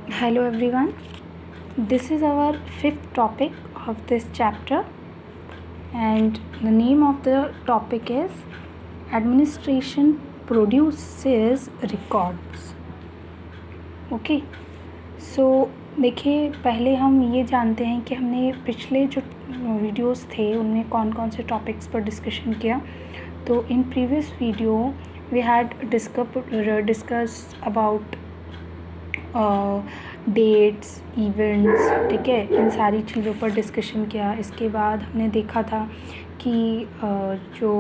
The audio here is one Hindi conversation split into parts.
Hello everyone. This is our fifth topic of this chapter, and the name of the topic is Administration Produces Records. Okay so देखिए, पहले हम ये जानते हैं कि हमने पिछले जो वीडियोस थे उनमें कौन कौन से टॉपिक्स पर डिस्कशन किया. तो in previous video we had discuss about dates, events, ठीक है, इन सारी चीज़ों पर डिस्कशन किया. इसके बाद हमने देखा था कि जो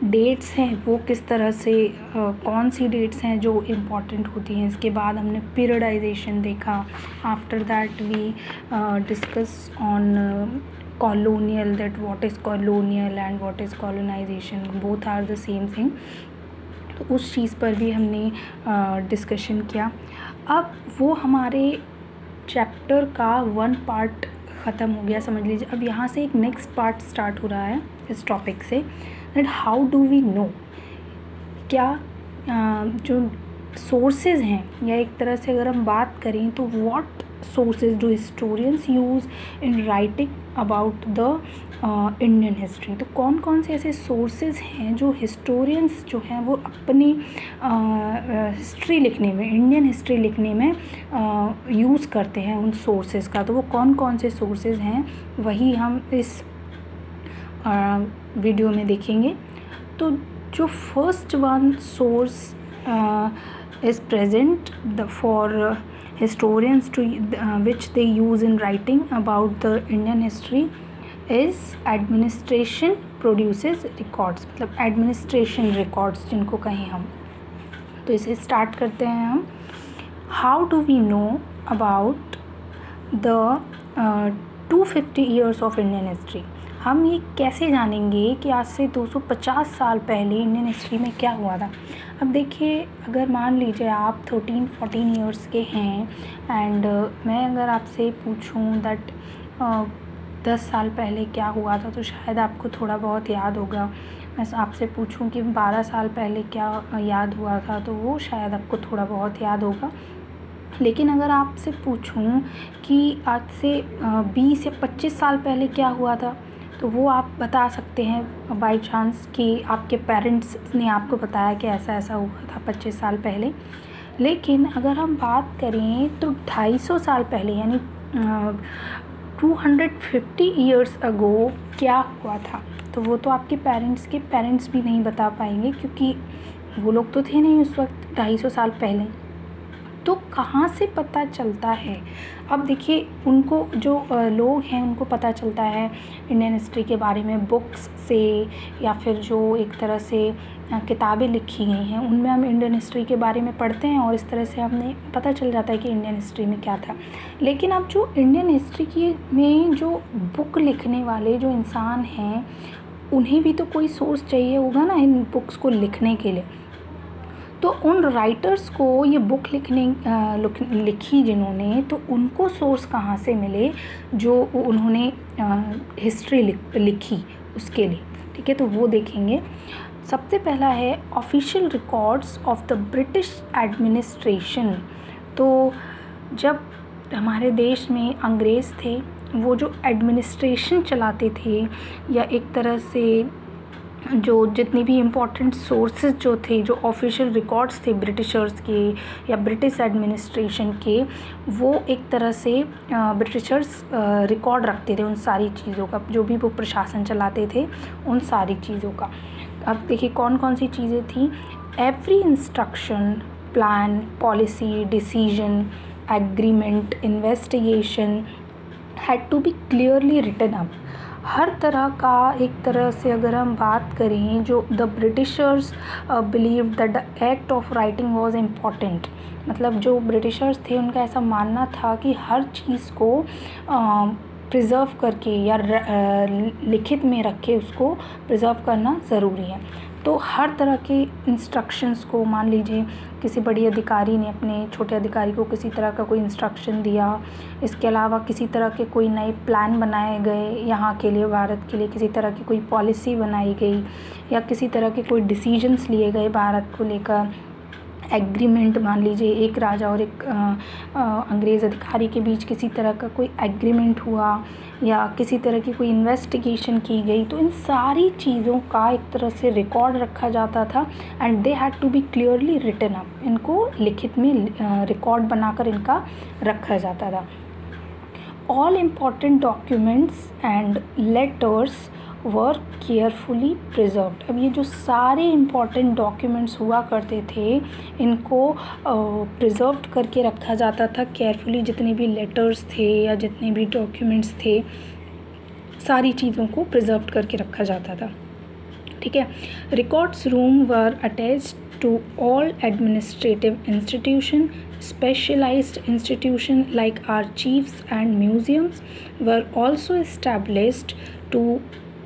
डेट्स हैं वो किस तरह से कौन सी डेट्स हैं जो इम्पॉर्टेंट होती हैं. इसके बाद हमने पीरियडाइजेशन देखा. After that we discuss on colonial, that what is colonial and what is colonization, both are the same thing. तो उस चीज़ पर भी हमने डिस्कशन किया. अब वो हमारे चैप्टर का वन पार्ट ख़त्म हो गया, समझ लीजिए. अब यहाँ से एक नेक्स्ट पार्ट स्टार्ट हो रहा है इस टॉपिक से, that how do we know, क्या जो सोर्सेज हैं, या एक तरह से अगर हम बात करें तो what sources do historians use in writing about the Indian history. तो कौन कौन से ऐसे सोर्सेज हैं जो हिस्टोरियंस जो हैं वो अपनी हिस्ट्री लिखने में, इंडियन हिस्ट्री लिखने में यूज़ करते हैं उन सोर्सेज का. तो वो कौन कौन से सोर्सेज हैं वही हम इस वीडियो में देखेंगे. तो जो first one source is present for historians to which they use in writing about the Indian history is administration produces records, मतलब administration records जिनको कहें हम. तो इसे स्टार्ट करते हैं हम. How do we know about the 250 years of Indian history? हम ये कैसे जानेंगे कि आज से 250 साल पहले इंडियन हिस्ट्री में क्या हुआ था. अब देखिए, अगर मान लीजिए आप 13-14 ईयर्स के हैं एंड मैं अगर आपसे पूछूं दैट 10 साल पहले क्या हुआ था तो शायद आपको थोड़ा बहुत याद होगा. मैं आपसे पूछूं कि 12 साल पहले क्या याद हुआ था तो वो शायद आपको थोड़ा बहुत याद होगा. लेकिन अगर आपसे पूछूं कि आज से 20 या 25 साल पहले क्या हुआ था तो वो आप बता सकते हैं बाय चांस कि आपके पेरेंट्स ने आपको बताया कि ऐसा ऐसा हुआ था 25 साल पहले. लेकिन अगर हम बात करें तो 250 साल पहले, यानी 250 ईयर्स अगो क्या हुआ था, तो वो तो आपके पेरेंट्स भी नहीं बता पाएंगे, क्योंकि वो लोग तो थे नहीं उस वक्त 250 साल पहले. तो कहाँ से पता चलता है. अब देखिए, उनको जो लोग हैं उनको पता चलता है इंडियन हिस्ट्री के बारे में बुक्स से, या फिर जो एक तरह से किताबें लिखी गई हैं उनमें हम इंडियन हिस्ट्री के बारे में पढ़ते हैं और इस तरह से हमें पता चल जाता है कि इंडियन हिस्ट्री में क्या था. लेकिन अब जो इंडियन हिस्ट्री की में जो बुक लिखने वाले जो इंसान हैं उन्हें भी तो कोई सोर्स चाहिए होगा ना इन बुक्स को लिखने के लिए. तो उन राइटर्स को ये बुक लिखी जिन्होंने, तो उनको सोर्स कहाँ से मिले जो उन्होंने हिस्ट्री लिखी उसके लिए, ठीक है. तो वो देखेंगे. सबसे पहला है official records of the British administration. तो जब हमारे देश में अंग्रेज़ थे, वो जो एडमिनिस्ट्रेशन चलाते थे, या एक तरह से जो जितनी भी इम्पोर्टेंट सोर्सेज जो थे, जो ऑफिशियल रिकॉर्ड्स थे ब्रिटिशर्स के या ब्रिटिश एडमिनिस्ट्रेशन के, वो एक तरह से ब्रिटिशर्स रिकॉर्ड रखते थे उन सारी चीज़ों का, जो भी वो प्रशासन चलाते थे उन सारी चीज़ों का. अब देखिए कौन कौन सी चीज़ें थी. Every instruction, plan, policy, decision, agreement, investigation had to be clearly written up. हर तरह का, एक तरह से अगर हम बात करें, जो the Britishers believe that the act of writing was important. मतलब जो ब्रिटिशर्स थे उनका ऐसा मानना था कि हर चीज़ को प्रिज़र्व करके या लिखित में रख के उसको प्रिज़र्व करना ज़रूरी है. तो हर तरह के इंस्ट्रक्शंस को, मान लीजिए किसी बड़ी अधिकारी ने अपने छोटे अधिकारी को किसी तरह का कोई इंस्ट्रक्शन दिया, इसके अलावा किसी तरह के कोई नए प्लान बनाए गए यहाँ के लिए, भारत के लिए किसी तरह की कोई पॉलिसी बनाई गई, या किसी तरह के कोई डिसीजंस लिए गए भारत को लेकर, एग्रीमेंट, मान लीजिए एक राजा और एक अंग्रेज़ अधिकारी के बीच किसी तरह का कोई एग्रीमेंट हुआ या किसी तरह की कोई इन्वेस्टिगेशन की गई, तो इन सारी चीज़ों का एक तरह से रिकॉर्ड रखा जाता था and they had to be clearly written up. इनको लिखित में रिकॉर्ड बनाकर इनका रखा जाता था। All important documents and letters were carefully preserved. अब ये जो सारे इम्पॉर्टेंट डॉक्यूमेंट्स हुआ करते थे इनको प्रिजर्व्ड करके रखा जाता था केयरफुली। जितने भी लेटर्स थे या जितने भी डॉक्यूमेंट्स थे, सारी चीज़ों को प्रिजर्व्ड करके रखा जाता था। ठीक है। Records room were attached to all administrative institution. Specialized institution like archives and museums were also established to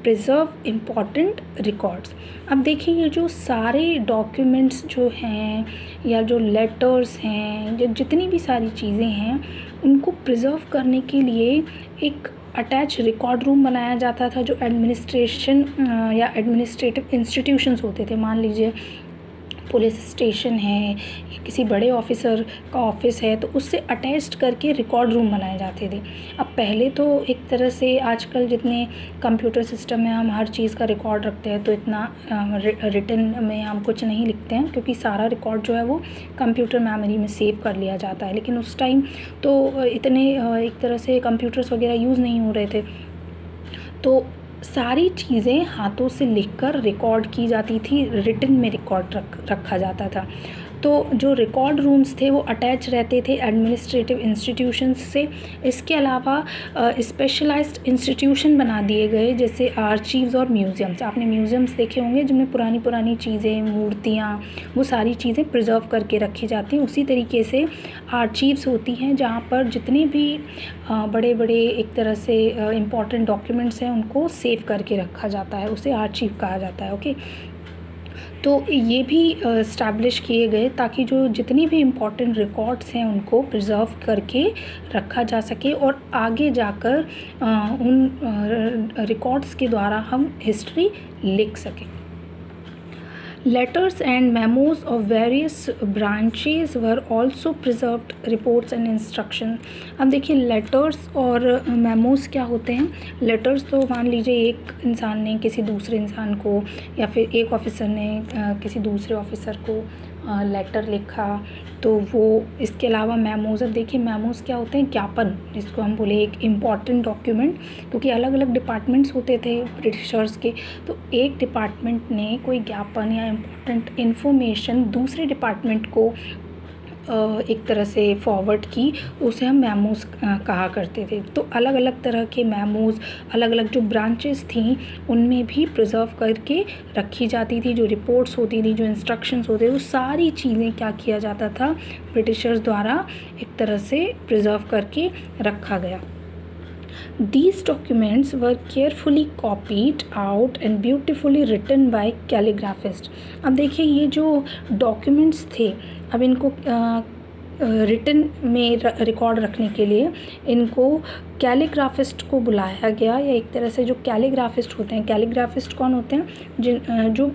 preserve important records. अब देखिए ये जो सारे डॉक्यूमेंट्स जो हैं या जो लेटर्स हैं या जितनी भी सारी चीज़ें हैं उनको प्रिजर्व करने के लिए एक अटैच रिकॉर्ड रूम बनाया जाता था जो एडमिनिस्ट्रेशन या एडमिनिस्ट्रेटिव इंस्टीट्यूशंस होते थे। मान लीजिए पुलिस स्टेशन है या किसी बड़े ऑफिसर का ऑफिस है तो उससे अटैच्ड करके रिकॉर्ड रूम बनाए जाते थे। अब पहले तो एक तरह से आजकल जितने कंप्यूटर सिस्टम में हम हर चीज़ का रिकॉर्ड रखते हैं तो इतना रिटन में हम कुछ नहीं लिखते हैं क्योंकि सारा रिकॉर्ड जो है वो कंप्यूटर मेमोरी में सेव कर लिया जाता है। लेकिन उस टाइम तो इतने एक तरह से कंप्यूटर्स वगैरह यूज़ नहीं हो रहे थे, तो सारी चीज़ें हाथों से लिखकर रिकॉर्ड की जाती थी, रिटन में रिकॉर्ड रखा जाता था। तो जो रिकॉर्ड रूम्स थे वो अटैच रहते थे एडमिनिस्ट्रेटिव इंस्टीट्यूशंस से। इसके अलावा स्पेशलाइज्ड इंस्टीट्यूशन बना दिए गए जैसे आर्चीव्स और म्यूज़ियम्स। आपने म्यूज़ियम्स देखे होंगे जिनमें पुरानी पुरानी चीज़ें, मूर्तियाँ, वो सारी चीज़ें प्रिजर्व करके रखी जाती हैं। उसी तरीके से आर्चीव्स होती हैं जहाँ पर जितने भी बड़े बड़े एक तरह से इम्पॉर्टेंट डॉक्यूमेंट्स हैं उनको सेव करके रखा जाता है, उसे आर्चीव कहा जाता है। ओके, तो ये भी इस्टेब्लिश किए गए ताकि जो जितनी भी इम्पॉर्टेंट रिकॉर्ड्स हैं उनको प्रिजर्व करके रखा जा सके और आगे जाकर उन रिकॉर्ड्स के द्वारा हम हिस्ट्री लिख सकें। Letters and memos of various branches were also preserved, reports and instructions। अब देखिए लेटर्स और मेमोज़ क्या होते हैं। लेटर्स तो मान लीजिए एक इंसान ने किसी दूसरे इंसान को या फिर एक ऑफिसर ने किसी दूसरे ऑफिसर को लेटर लिखा, तो वो इसके अलावा मेमोज़। अब देखिए मेमोज़ क्या होते हैं, ज्ञापन, जिसको हम बोले एक इम्पॉर्टेंट डॉक्यूमेंट, क्योंकि अलग अलग डिपार्टमेंट्स होते थे ब्रिटिशर्स के, तो एक डिपार्टमेंट ने कोई ज्ञापन या इम्पॉर्टेंट इन्फॉर्मेशन दूसरे डिपार्टमेंट को एक तरह से फॉरवर्ड की, उसे हम मेमोज़ कहा करते थे। तो अलग अलग तरह के मेमोज़ अलग अलग जो ब्रांचेस थी उनमें भी प्रिजर्व करके रखी जाती थी। जो रिपोर्ट्स होती थी, जो इंस्ट्रक्शंस होते थे, वो सारी चीज़ें क्या किया जाता था, ब्रिटिशर्स द्वारा एक तरह से प्रिजर्व करके रखा गया। These documents were carefully copied out and beautifully written by calligraphists। अब देखिए ये जो डॉक्यूमेंट्स थे, अब इनको रिटन में रिकॉर्ड रखने के लिए इनको कैलीग्राफिस्ट को बुलाया गया, या एक तरह से जो कैलीग्राफिस्ट होते हैं, कैलीग्राफिस्ट कौन होते हैं, जो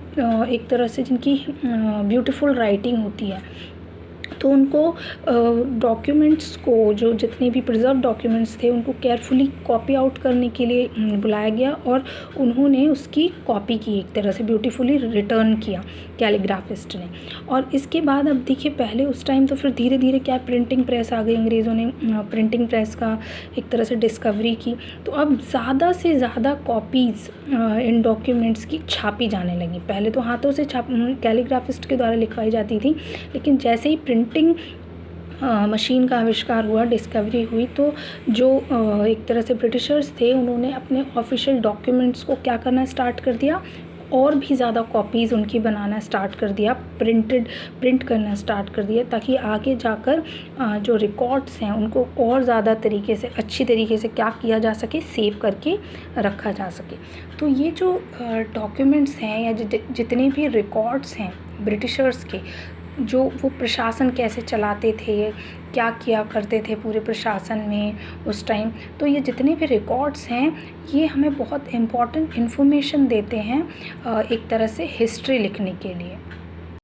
एक तरह से जिनकी ब्यूटीफुल राइटिंग होती है, तो उनको डॉक्यूमेंट्स को, जो जितने भी प्रिजर्व डॉक्यूमेंट्स थे उनको केयरफुली कॉपी आउट करने के लिए बुलाया गया और उन्होंने उसकी कॉपी की, एक तरह से ब्यूटीफुली रिटर्न किया कैलीग्राफिस्ट ने। और इसके बाद अब देखिए पहले उस टाइम तो फिर धीरे धीरे क्या प्रिंटिंग प्रेस आ गई, अंग्रेज़ों ने प्रिंटिंग प्रेस का एक तरह से डिस्कवरी की, तो अब ज़्यादा से ज़्यादा कॉपीज़ इन डॉक्यूमेंट्स की छापी जाने लगी। पहले तो हाथों से कैलीग्राफिस्ट के द्वारा लिखवाई जाती थी, लेकिन जैसे ही प्रिंटिंग मशीन का आविष्कार हुआ, डिस्कवरी हुई, तो जो एक तरह से ब्रिटिशर्स थे उन्होंने अपने ऑफिशियल डॉक्यूमेंट्स को क्या करना स्टार्ट कर दिया, और भी ज़्यादा कॉपीज़ उनकी बनाना स्टार्ट कर दिया, प्रिंट करना स्टार्ट कर दिया, ताकि आगे जाकर जो रिकॉर्ड्स हैं उनको और ज़्यादा तरीके से, अच्छी तरीके से क्या किया जा सके, सेव करके रखा जा सके। तो ये जो डॉक्यूमेंट्स हैं या जितने भी रिकॉर्ड्स हैं ब्रिटिशर्स के, जो वो प्रशासन कैसे चलाते थे, क्या किया करते थे पूरे प्रशासन में उस टाइम, तो ये जितने भी रिकॉर्ड्स हैं ये हमें बहुत इम्पॉर्टेंट इन्फॉर्मेशन देते हैं एक तरह से हिस्ट्री लिखने के लिए।